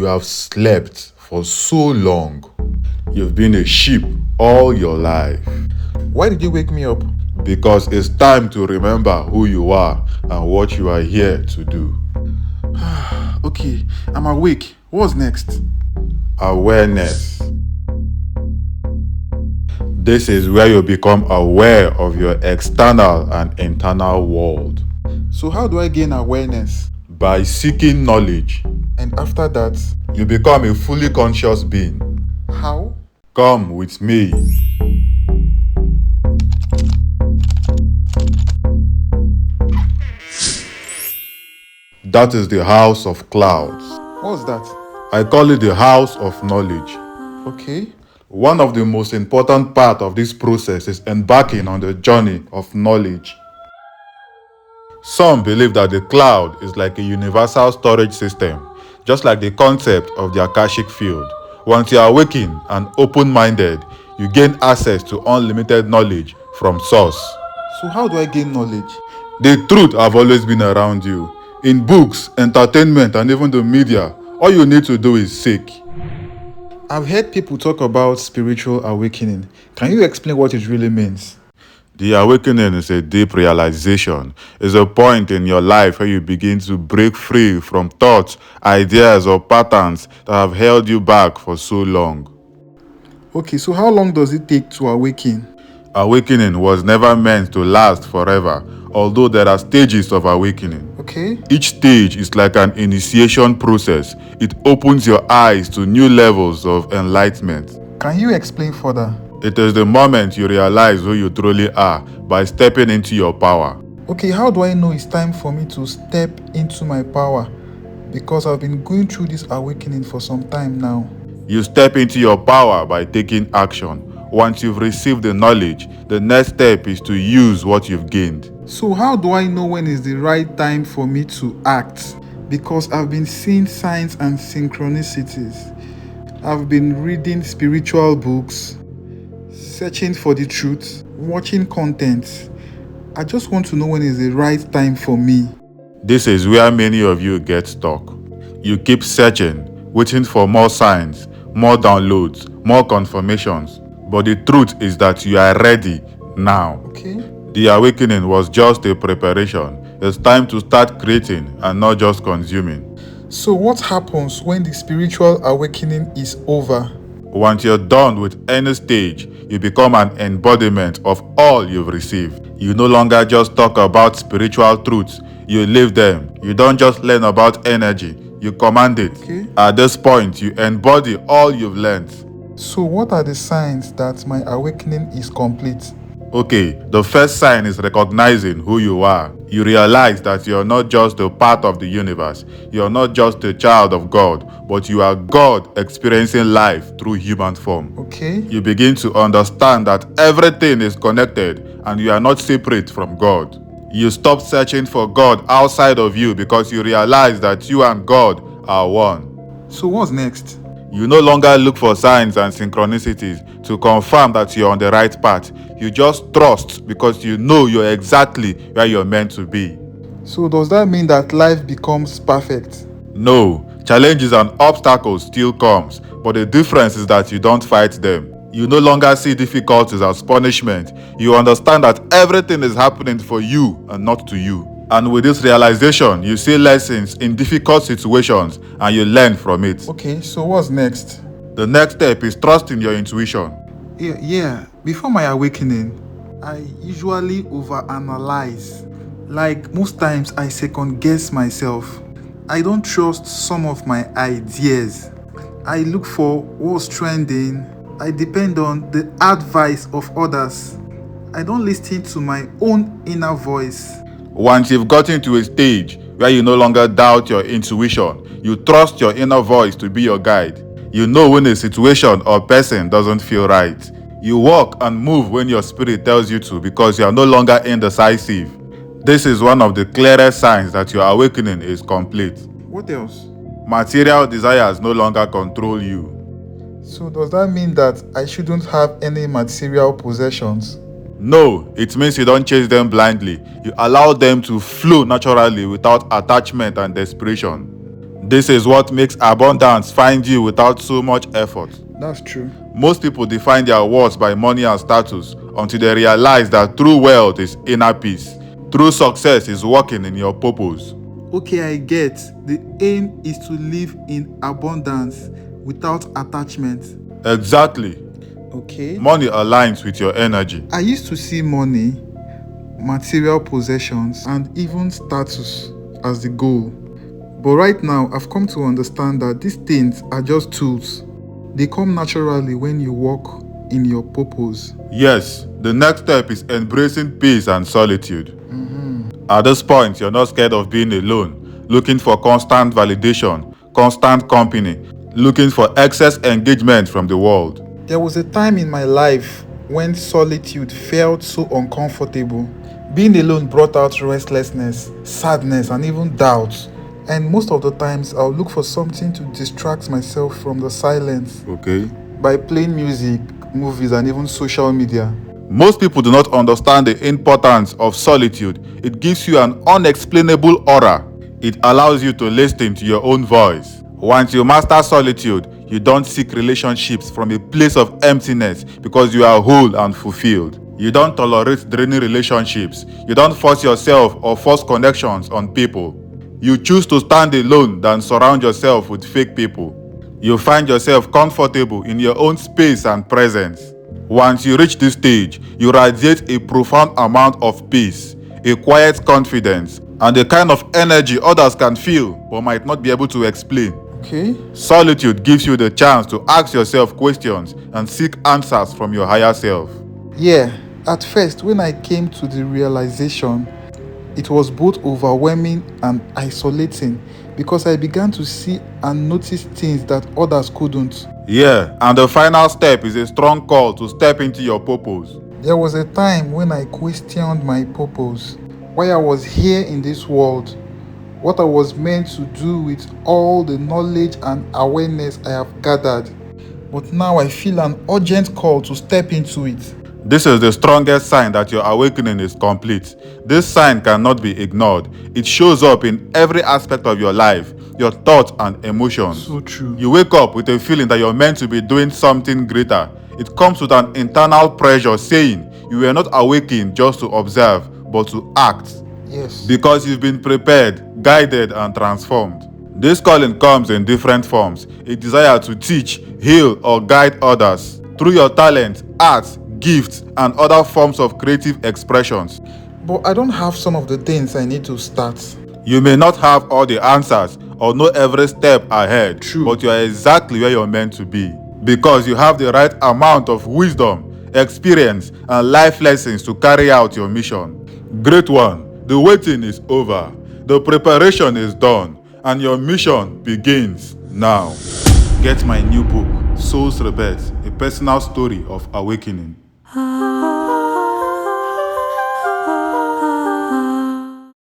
have slept for so long. You've been a sheep all your life. Why did you wake me up? Because it's time to remember who you are and what you are here to do. Okay, I'm awake. What's next? Awareness. This is where you become aware of your external and internal world. So how do I gain awareness? By seeking knowledge, And after that, you become a fully conscious being. how? Come with me. That is the house of clouds. What's that? I call it the house of knowledge. Okay. One of the most important parts of this process is embarking on the journey of knowledge. Some believe that the cloud is like a universal storage system, just like the concept of the Akashic field. Once you are awakened and open-minded, you gain access to unlimited knowledge from source. So how do I gain knowledge? The truth have always been around you. In books, entertainment, and even the media, all you need to do is seek. I've heard people talk about spiritual awakening. Can you explain what it really means? The awakening is a deep realization. It's a point in your life where you begin to break free from thoughts, ideas, or patterns that have held you back for so long. Okay, so how long does it take to awaken? Awakening was never meant to last forever, although there are stages of awakening. Okay. Each stage is like an initiation process. It opens your eyes to new levels of enlightenment. Can you explain further? It is the moment you realize who you truly are by stepping into your power. Okay, how do I know it's time for me to step into my power? Because I've been going through this awakening for some time now. You step into your power by taking action. Once you've received the knowledge, the next step is to use what you've gained. So how do I know when is the right time for me to act? Because I've been seeing signs and synchronicities. I've been reading spiritual books, searching for the truth, watching content. I just want to know when is the right time for me. This is where many of you get stuck. You keep searching, waiting for more signs, more downloads, more confirmations. But the truth is that you are ready now. Okay. The awakening was just a preparation. It's time to start creating and not just consuming. So what happens when the spiritual awakening is over? Once you're done with any stage, you become an embodiment of all you've received. You no longer just talk about spiritual truths, you live them. You don't just learn about energy, you command it. Okay. At this point, you embody all you've learned. So what are the signs that my awakening is complete? Okay, the first sign is recognizing who you are. You realize that you're not just a part of the universe. You're not just a child of God, but you are God experiencing life through human form. Okay. You begin to understand that everything is connected and you are not separate from God. You stop searching for God outside of you because you realize that you and God are one. So what's next? You no longer look for signs and synchronicities to confirm that you're on the right path. You just trust because you know you're exactly where you're meant to be. So does that mean that life becomes perfect? No, challenges and obstacles still comes, but the difference is that you don't fight them. You no longer see difficulties as punishment. You understand that everything is happening for you and not to you. And with this realization, you see lessons in difficult situations and you learn from it. Okay, so what's next? The next step is trusting your intuition. Yeah. Before my awakening, I usually overanalyze. Like most times, I second guess myself. I don't trust some of my ideas. I look for what's trending. I depend on the advice of others. I don't listen to my own inner voice. Once you've gotten to a stage where you no longer doubt your intuition, you trust your inner voice to be your guide. You know when a situation or person doesn't feel right. You walk and move when your spirit tells you to because you are no longer indecisive. This is one of the clearest signs that your awakening is complete. What else? Material desires no longer control you. So does that mean that I shouldn't have any material possessions? No, it means you don't chase them blindly. You allow them to flow naturally without attachment and desperation. This is what makes abundance find you without so much effort. That's true. Most people define their worth by money and status until they realize that true wealth is inner peace. True success is working in your purpose. Okay, I get. The aim is to live in abundance without attachment. Exactly. Okay. Money aligns with your energy. I used to see money, material possessions, and even status as the goal. But right now, I've come to understand that these things are just tools. They come naturally when you walk in your purpose. Yes, the next step is embracing peace and solitude. At this point, you're not scared of being alone, looking for constant validation, constant company, looking for excess engagement from the world. There was a time in my life when solitude felt so uncomfortable. Being alone brought out restlessness, sadness, and even doubt. And most of the times, I'll look for something to distract myself from the silence Okay. by playing music, movies, and even social media. Most people do not understand the importance of solitude. It gives you an unexplainable aura. It allows you to listen to your own voice. Once you master solitude, you don't seek relationships from a place of emptiness because you are whole and fulfilled. You don't tolerate draining relationships. You don't force yourself or force connections on people. You choose to stand alone than surround yourself with fake people. You find yourself comfortable in your own space and presence. Once you reach this stage, you radiate a profound amount of peace, a quiet confidence, and a kind of energy others can feel but might not be able to explain. Okay? Solitude gives you the chance to ask yourself questions and seek answers from your higher self. Yeah, at first, when I came to the realization, it was both overwhelming and isolating because I began to see and notice things that others couldn't. Yeah, and the final step is a strong call to step into your purpose. There was a time when I questioned my purpose, why I was here in this world, what I was meant to do with all the knowledge and awareness I have gathered. But now I feel an urgent call to step into it. This is the strongest sign that your awakening is complete. This sign cannot be ignored. It shows up in every aspect of your life, your thoughts and emotions. So true. You wake up with a feeling that you're meant to be doing something greater. It comes with an internal pressure saying you were not awakened just to observe, but to act. Yes. Because you've been prepared, guided, and transformed. This calling comes in different forms. A desire to teach, heal, or guide others through your talent, art, gifts, and other forms of creative expressions. But I don't have some of the things I need to start. You may not have all the answers or know every step ahead, True. but you are exactly where you're meant to be because you have the right amount of wisdom, experience, and life lessons to carry out your mission. Great one, the waiting is over, the preparation is done, and your mission begins now. Get my new book, Soul's Rebirth, a personal story of awakening.